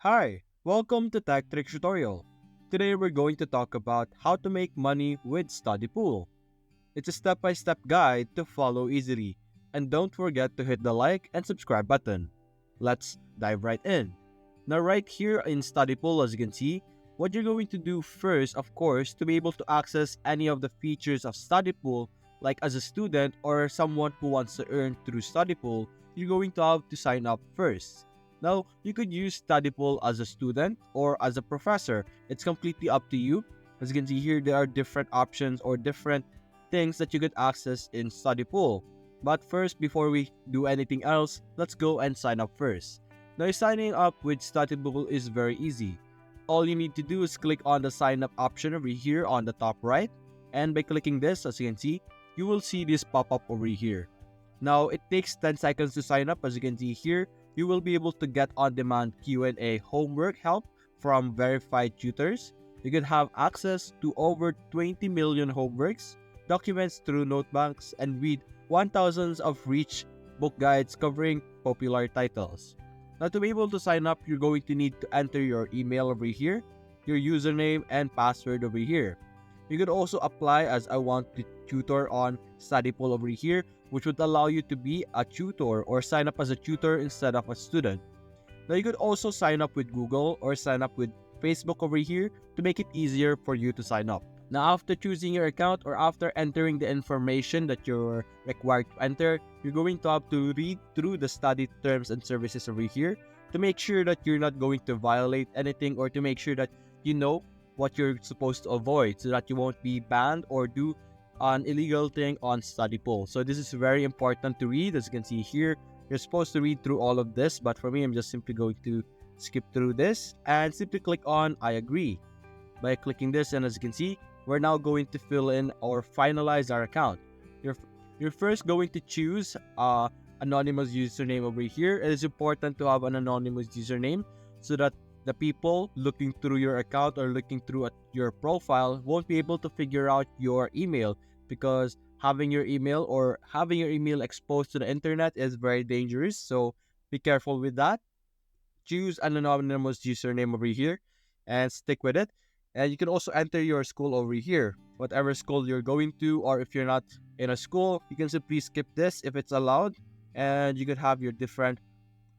Hi, welcome to Tech Trick Tutorial. Today we're going to talk about how to make money with studypool. It's a step-by-step guide to follow easily. And don't forget to hit the like and subscribe button. Let's dive right in. Now right here in studypool, as you can see, what you're going to do first, of course, to be able to access any of the features of studypool, like as a student or someone who wants to earn through studypool, you're going to have to sign up first. Now, you could use studypool as a student or as a professor. It's completely up to you. As you can see here, there are different options or different things that you could access in studypool. But first, before we do anything else, let's go and sign up first. Now, signing up with studypool is very easy. All you need to do is click on the sign up option over here on the top right. And by clicking this, as you can see, you will see this pop up over here. Now, it takes 10 seconds to sign up. As you can see here, you will be able to get on-demand Q&A homework help from verified tutors. You can have access to over 20 million homeworks, documents through notebanks, and read 1,000 of rich book guides covering popular titles. Now, to be able to sign up, you're going to need to enter your email over here, your username and password over here. You could also apply as I want to tutor on studypool over here, which would allow you to be a tutor or sign up as a tutor instead of a student. Now you could also sign up with Google or sign up with Facebook over here to make it easier for you to sign up. Now after choosing your account or after entering the information that you're required to enter, you're going to have to read through the study terms and services over here to make sure that you're not going to violate anything or to make sure that you know what you're supposed to avoid so that you won't be banned or do an illegal thing on studypool. So this is very important to read. As you can see here, you're supposed to read through all of this, but for me, I'm just simply going to skip through this and simply click on I agree. By clicking this, and as you can see, we're now going to fill in or finalize our account. You're, you're first going to choose anonymous username over here. It is important to have an anonymous username so that the people looking through your account or looking through at your profile won't be able to figure out your email, because having your email exposed to the internet is very dangerous. So be careful with that. Choose an anonymous username over here and stick with it. And you can also enter your school over here, whatever school you're going to, or if you're not in a school, you can simply skip this if it's allowed, and you could have your different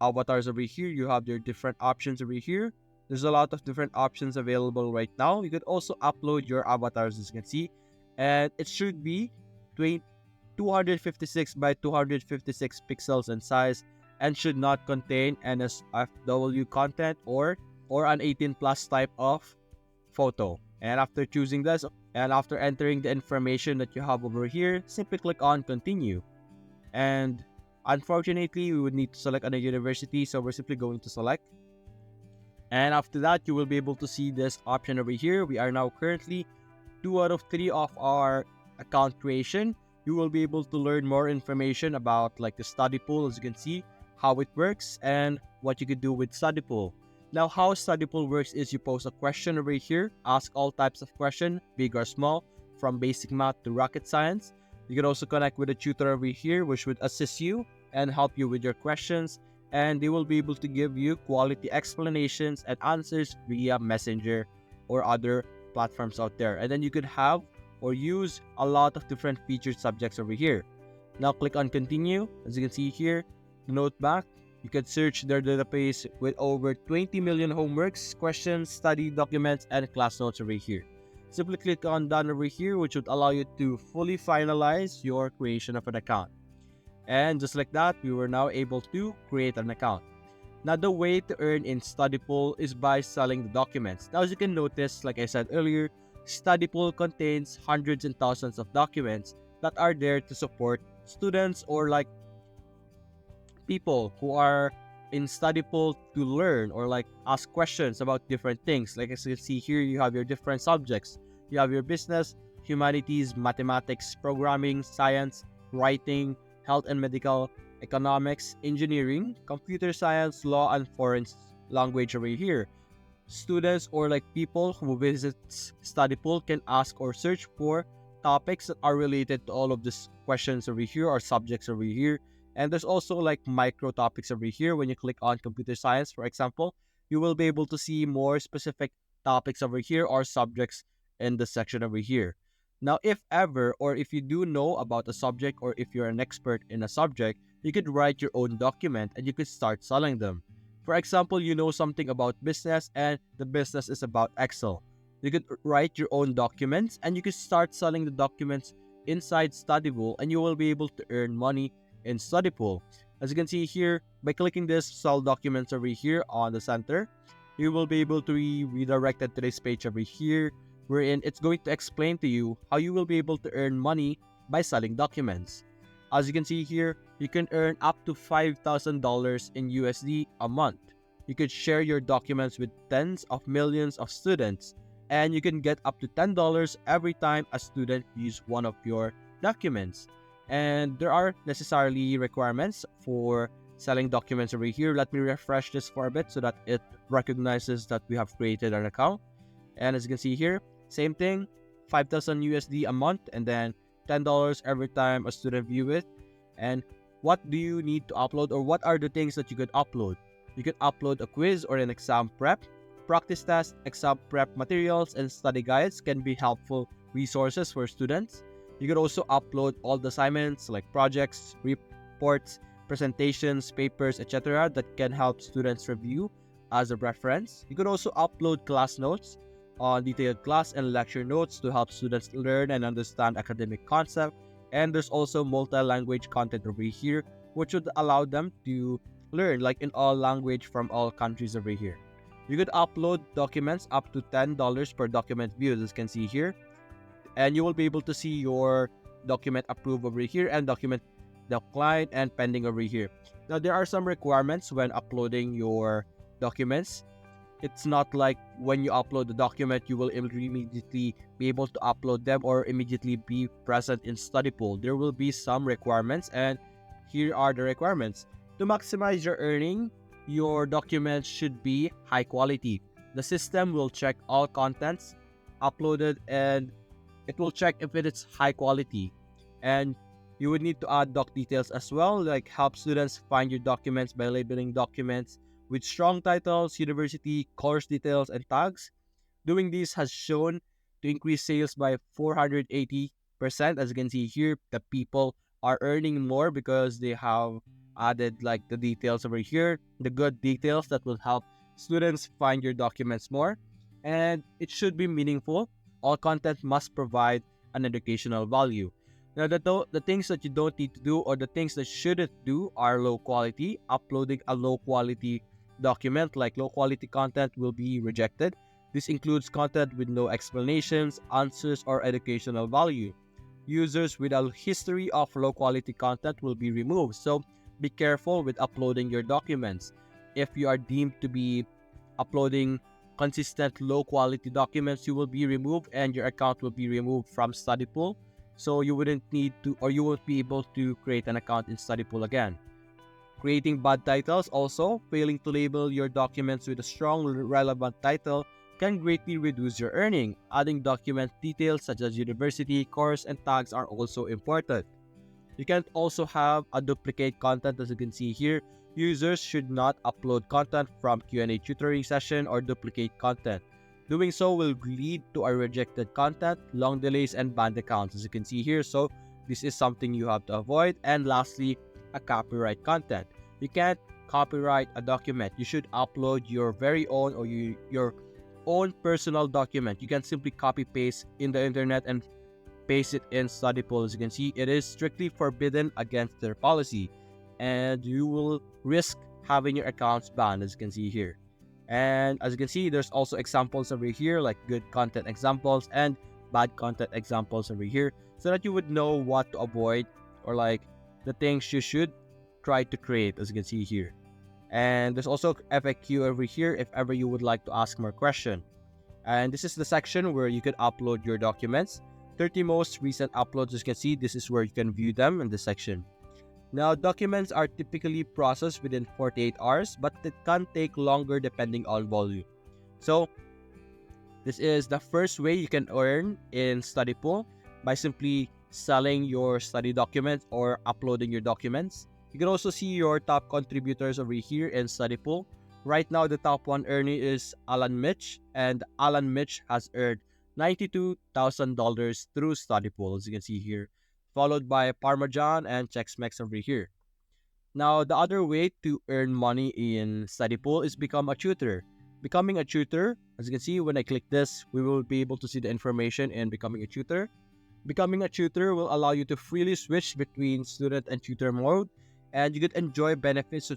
avatars over here. You have your different options over here. There's a lot of different options available right now. You could also upload your avatars, as you can see, and it should be 256 by 256 pixels in size and should not contain NSFW content or an 18 plus type of photo. And after choosing this and after entering the information that you have over here, simply click on continue. And unfortunately, we would need to select a university, so we're simply going to select. And after that, you will be able to see this option over here. We are now currently 2 out of 3 of our account creation. You will be able to learn more information about like the study pool, as you can see, how it works and what you could do with study pool. Now, how study pool works is you post a question over here, ask all types of question, big or small, from basic math to rocket science. You can also connect with a tutor over here, which would assist you and help you with your questions, and they will be able to give you quality explanations and answers via Messenger or other platforms out there. And then you could have or use a lot of different featured subjects over here. Now click on continue. As you can see here, note back, you can search their database with over 20 million homeworks, questions, study documents, and class notes over here. Simply click on done over here, which would allow you to fully finalize your creation of an account. And just like that, we were now able to create an account. Now, the way to earn in studypool is by selling the documents. Now, as you can notice, like I said earlier, studypool contains hundreds and thousands of documents that are there to support students or like people who are in studypool to learn or like ask questions about different things. Like as you can see here, you have your different subjects. You have your business, humanities, mathematics, programming, science, writing, health and medical, economics, engineering, computer science, law, and foreign language over here. Students or like people who visit studypool can ask or search for topics that are related to all of these questions over here or subjects over here. And there's also like micro topics over here. When you click on computer science, for example, you will be able to see more specific topics over here or subjects in the section over here. Now, if ever, or if you do know about a subject, or if you're an expert in a subject, you could write your own document and you could start selling them. For example, you know something about business and the business is about Excel. You could write your own documents and you could start selling the documents inside studypool, and you will be able to earn money in studypool. As you can see here, by clicking this sell documents over here on the center, you will be able to be redirected to this page over here, wherein it's going to explain to you how you will be able to earn money by selling documents. As you can see here, you can earn up to $5,000 in USD a month. You could share your documents with tens of millions of students, and you can get up to $10 every time a student views one of your documents. And there are necessarily requirements for selling documents over here. Let me refresh this for a bit so that it recognizes that we have created an account. And as you can see here, same thing, 5,000 USD a month, and then $10 every time a student view it. And what do you need to upload, or what are the things that you could upload? You could upload a quiz or an exam prep, practice tests, exam prep materials, and study guides can be helpful resources for students. You could also upload all the assignments like projects, reports, presentations, papers, etc. that can help students review as a reference. You could also upload class notes on detailed class and lecture notes to help students learn and understand academic concepts. And there's also multi-language content over here, which would allow them to learn like in all language from all countries over here. You could upload documents up to $10 per document view, as you can see here, and you will be able to see your document approved over here and document declined and pending over here. Now, there are some requirements when uploading your documents. It's not like when you upload the document, you will immediately be able to upload them or immediately be present in studypool. There will be some requirements, and here are the requirements. To maximize your earning, your documents should be high quality. The system will check all contents uploaded, and it will check if it is high quality. And you would need to add doc details as well, like help students find your documents by labeling documents with strong titles, university, course details, and tags. Doing this has shown to increase sales by 480%. As you can see here, the people are earning more because they have added like the details over here, the good details that will help students find your documents more. And it should be meaningful. All content must provide an educational value. Now, the things that you don't need to do, or the things that shouldn't do, are low quality. Uploading a low quality document like low quality content will be rejected. This includes content with no explanations, answers, or educational value. Users with a history of low quality content will be removed. So be careful with uploading your documents. If you are deemed to be uploading consistent low quality documents, you will be removed and your account will be removed from studypool. So you wouldn't need to, or you won't be able to create an account in studypool again. Creating bad titles also, failing to label your documents with a strong relevant title can greatly reduce your earning. Adding document details such as university, course, and tags are also important. You can also have a duplicate content, as you can see here. Users should not upload content from Q&A tutoring session or duplicate content. Doing so will lead to a rejected content, long delays, and banned accounts, as you can see here. So this is something you have to avoid. And lastly, a copyright content. You can't copyright a document. You should upload your very own, or your own personal document. You can simply copy paste in the internet and paste it in studypool. As you can see, it is strictly forbidden against their policy, and you will risk having your accounts banned, as you can see here. And as you can see, there's also examples over here, like good content examples and bad content examples over here, so that you would know what to avoid, or like the things you should try to create, as you can see here. And there's also FAQ over here if ever you would like to ask more question. And this is the section where you can upload your documents. 30 most recent uploads, as you can see, this is where you can view them in this section. Now, documents are typically processed within 48 hours, but it can take longer depending on volume. So, this is the first way you can earn in studypool, by simply selling your study documents or uploading your documents. You can also see your top contributors over here in studypool. Right now, the top one earner is Alan Mitch, and Alan Mitch has earned $92,000 through studypool, as you can see here, followed by Parmesan and Chex over here. Now, the other way to earn money in studypool is become a tutor. Becoming a tutor, as you can see, when I click this, we will be able to see the information in becoming a tutor. Becoming a tutor will allow you to freely switch between student and tutor mode, and you could enjoy benefits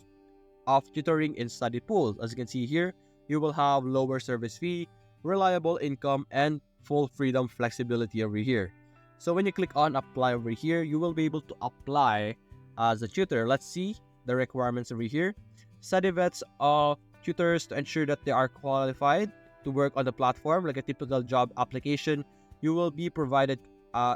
of tutoring in study pools. As you can see here, you will have lower service fee, reliable income, and full freedom flexibility over here. So when you click on apply over here, you will be able to apply as a tutor. Let's see the requirements over here. Study vets of tutors to ensure that they are qualified to work on the platform like a typical job application. You will be provided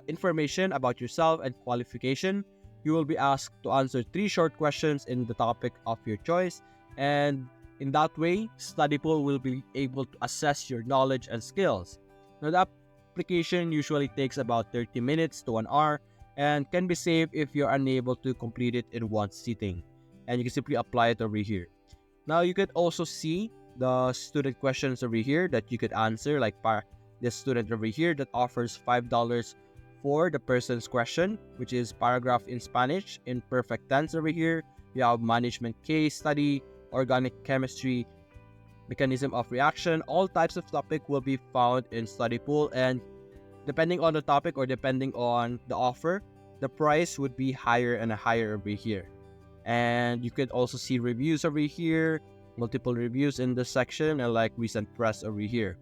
information about yourself and qualification. You will be asked to answer 3 short questions in the topic of your choice, and in that way, studypool will be able to assess your knowledge and skills. Now, the application usually takes about 30 minutes to 1 hour and can be saved if you're unable to complete it in one sitting. And you can simply apply it over here. Now, you could also see the student questions over here that you could answer, like this student over here that offers $5 for the person's question, which is paragraph in Spanish in perfect tense over here. You have management case study, organic chemistry, mechanism of reaction. All types of topic will be found in study pool, and depending on the topic or depending on the offer, the price would be higher and higher over here. And you could also see reviews over here, multiple reviews in this section, and like recent press over here.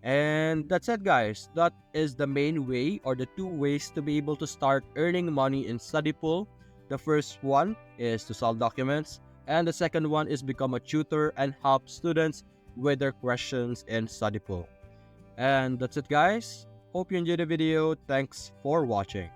And that's it, guys. That is the main way or the 2 ways to be able to start earning money in studypool. The first one is to solve documents, and the second one is become a tutor and help students with their questions in studypool. And that's it, guys. Hope you enjoyed the video. Thanks for watching.